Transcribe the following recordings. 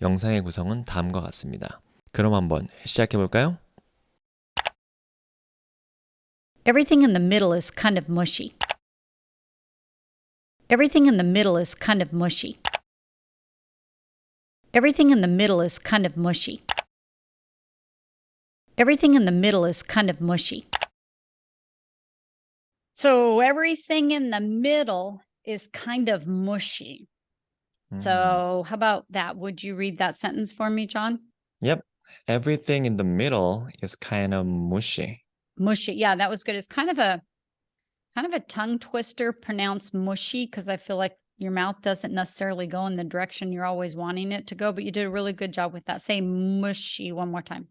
영상의 구성은 다음과 같습니다. 그럼 한번 시작해 볼까요? Everything in the middle is kind of mushy. Everything in the middle is kind of mushy. Everything in the middle is kind of mushy. Everything in the middle is kind of mushy. So everything in the middle is kind of mushy. So how about that? Would you read that sentence for me, John? Yep. Everything in the middle is kind of mushy. Mushy. Yeah, that was good. It's kind of a tongue twister pronounced mushy because I feel like your mouth doesn't necessarily go in the direction you're always wanting it to go, but you did a really good job with that. Say mushy one more time.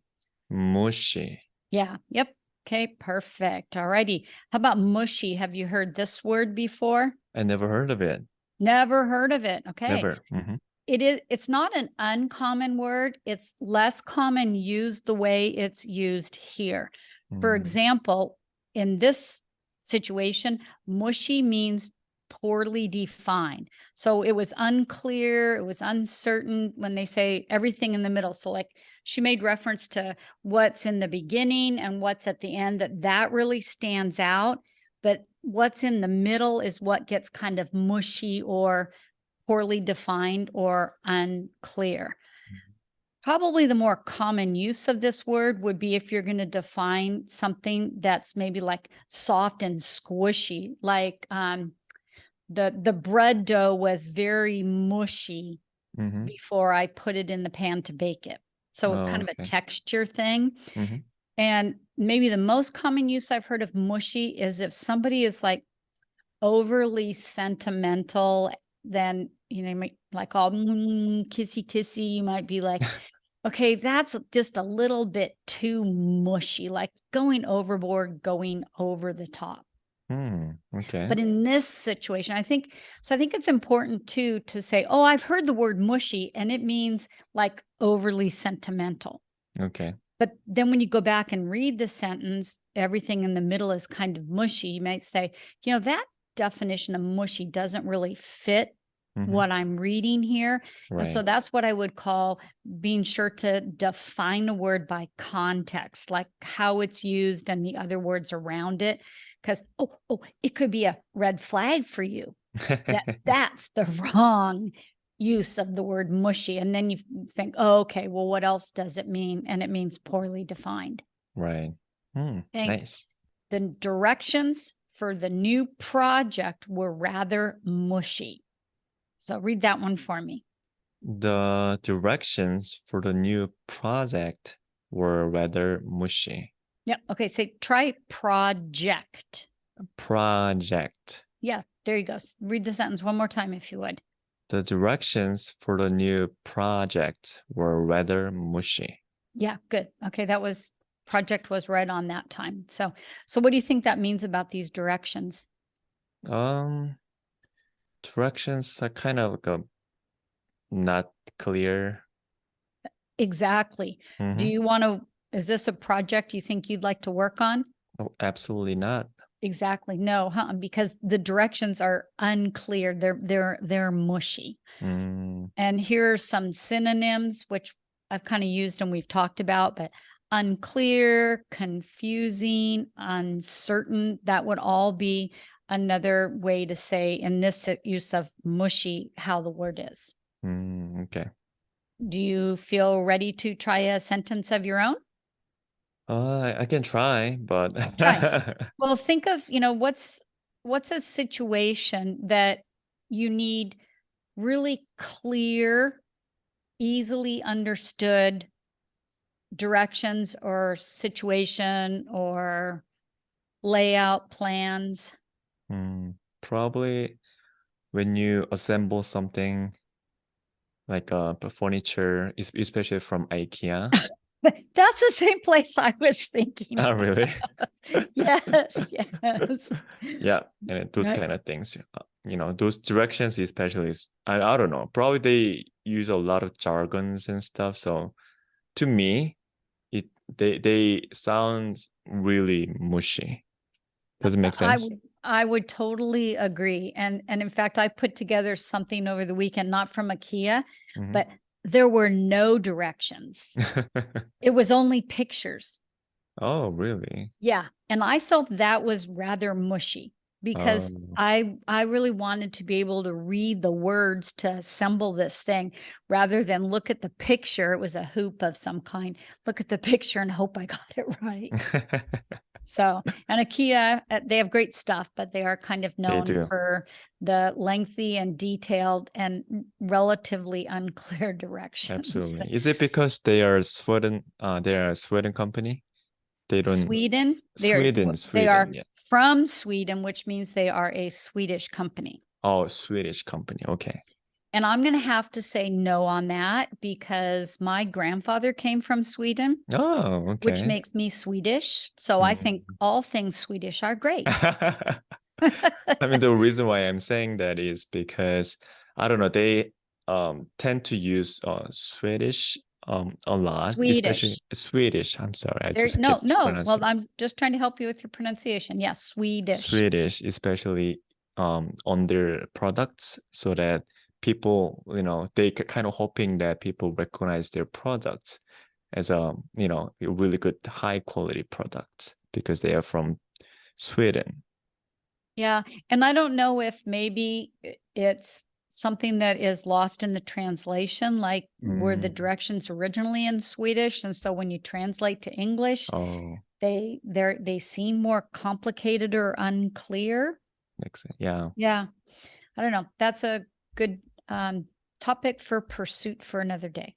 Mushy. Yeah. Yep. Okay, perfect. All righty. How about mushy? Have you heard this word before? I never heard of it. Never heard of it. Okay. Never. It's not an uncommon word. It's less common used the way it's used here. For example, in this situation, mushy means poorly defined. So it was unclear, it was uncertain when they say everything in the middle. So like she made reference to what's in the beginning and what's at the end, that really stands out. But what's in the middle is what gets kind of mushy or poorly defined or unclear. Probably the more common use of this word would be if you're going to define something that's maybe like soft and squishy, like the bread dough was very mushy before I put it in the pan to bake it. So kind of a texture thing. And maybe the most common use I've heard of mushy is if somebody is like overly sentimental, then you might like all kissy, you might be like, okay, that's just a little bit too mushy, like going overboard, going over the top. Okay. But in this situation, I think it's important too to say, oh, I've heard the word mushy, and it means like overly sentimental. Okay. But then when you go back and read the sentence, everything in the middle is kind of mushy. You might say, that definition of mushy doesn't really fit what I'm reading here. Right. And so that's what I would call being sure to define a word by context, like how it's used and the other words around it. Because, it could be a red flag for you. That's the wrong use of the word mushy. And then you think, oh, okay, well, what else does it mean? And it means poorly defined. Right. Nice. The directions for the new project were rather mushy. So read that one for me. The directions for the new project were rather mushy. Yep. Okay. So try project. Project. Yeah. There you go. Read the sentence one more time if you would. The directions for the new project were rather mushy. Yeah, good. Okay, project was right on that time. So what do you think that means about these directions? Directions are kind of not clear. Exactly. Do you is this a project you think you'd like to work on? Oh, absolutely not. Exactly. No, because the directions are unclear. They're mushy. And here's some synonyms, which I've kind of used and we've talked about, but unclear, confusing, uncertain, that would all be another way to say in this use of mushy how the word is. Okay. Do you feel ready to try a sentence of your own? I can try, but Try. Well, think of, what's a situation that you need really clear, easily understood directions or situation or layout plans? Probably when you assemble something like furniture, especially from IKEA. That's the same place I was thinking. Oh, really? Yes. Yeah, and those Right. kind of things. Those directions especially I don't know. Probably they use a lot of jargons and stuff. So to me, they sound really mushy. Does it make sense? I would totally agree. And in fact, I put together something over the weekend, not from IKEA, but there were no directions. It was only pictures. Oh, really? Yeah. And I felt that was rather mushy because I really wanted to be able to read the words to assemble this thing rather than look at the picture. It was a hoop of some kind. Look at the picture and hope I got it right. So, and IKEA, they have great stuff, but they are kind of known do. for the lengthy and detailed and relatively unclear directions. Absolutely. Is it because they are Sweden? They are a Sweden company. They don't. Sweden. They are yeah. from Sweden, which means they are a Swedish company. Oh, Swedish company. Okay. And I'm going to have to say no on that because my grandfather came from Sweden, Oh, okay. which makes me Swedish. So I think all things Swedish are great. I mean, the reason why I'm saying that is because I don't know, they tend to use Swedish a lot, especially Swedish. I'm sorry, I just kept pronouncing. Well, I'm just trying to help you with your pronunciation. Yes, Swedish. Swedish, especially on their products, so that people, they kind of hoping that people recognize their products as a really good high quality product because they are from Sweden. Yeah, and I don't know if maybe it's something that is lost in the translation, like were the directions originally in Swedish, and so when you translate to English, they seem more complicated or unclear. Makes sense. Yeah. Yeah. I don't know. That's a good topic for pursuit for another day.